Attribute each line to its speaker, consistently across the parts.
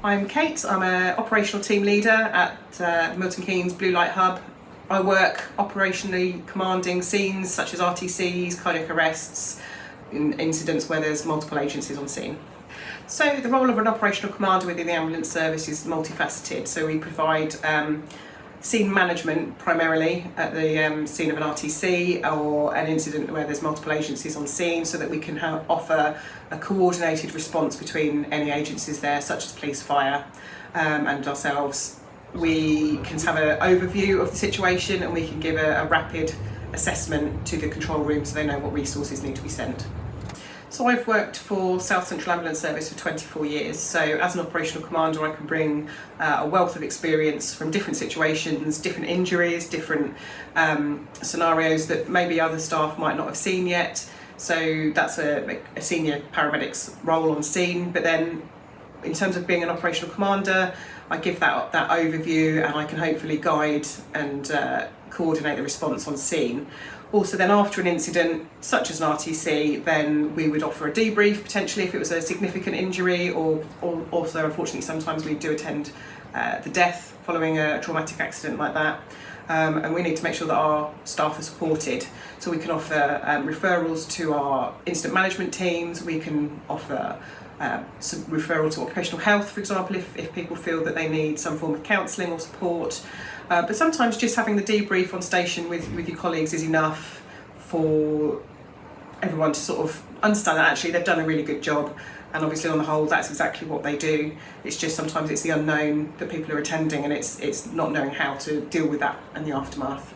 Speaker 1: I'm Kate, I'm an operational team leader at Milton Keynes Blue Light Hub. I work operationally commanding scenes such as RTCs, cardiac arrests, in incidents where there's multiple agencies on scene. So the role of an operational commander within the ambulance service is multifaceted. So we provide scene management primarily at the scene of an RTC or an incident where there's multiple agencies on scene, so that we can offer a coordinated response between any agencies there, such as police, fire and ourselves. We can have an overview of the situation and we can give a rapid assessment to the control room so they know what resources need to be sent. So I've worked for South Central Ambulance Service for 24 years, so as an operational commander I can bring a wealth of experience from different situations, different injuries, different scenarios that maybe other staff might not have seen yet. So that's a senior paramedic's role on scene, but then in terms of being an operational commander, I give that overview and I can hopefully guide and coordinate the response on scene. Also then after an incident such as an RTC, then we would offer a debrief potentially if it was a significant injury, or also unfortunately sometimes we do attend the death following a traumatic accident like that. And we need to make sure that our staff are supported. So we can offer referrals to our incident management teams, we can offer some referral to occupational health, for example, if people feel that they need some form of counselling or support. But sometimes just having the debrief on station with your colleagues is enough for everyone to sort of understand that actually they've done a really good job, and obviously on the whole that's exactly what they do. It's just sometimes it's the unknown that people are attending, and it's not knowing how to deal with that in the aftermath.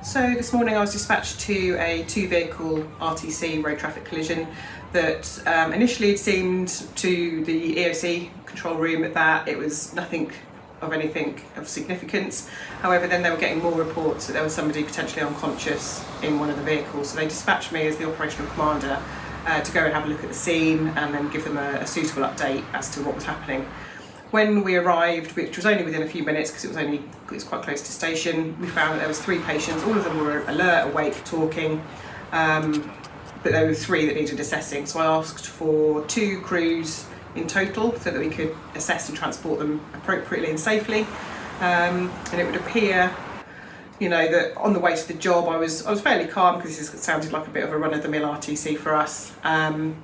Speaker 1: So this morning I was dispatched to a 2-vehicle RTC road traffic collision that initially it seemed to the EOC control room that it was nothing of anything of significance. However, then they were getting more reports that there was somebody potentially unconscious in one of the vehicles. So they dispatched me as the operational commander to go and have a look at the scene and then give them a suitable update as to what was happening. When we arrived, which was only within a few minutes because it was quite close to station, we found that there was 3 patients. All of them were alert, awake, talking, but there were 3 that needed assessing. So I asked for 2 crews in total so that we could assess and transport them appropriately and safely. And it would appear, you know, that on the way to the job I was fairly calm because this sounded like a bit of a run-of-the-mill RTC for us, and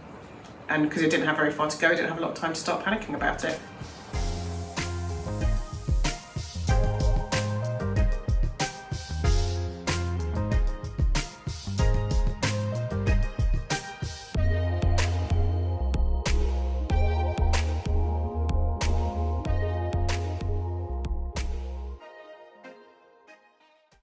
Speaker 1: because it didn't have very far to go, I didn't have a lot of time to start panicking about it.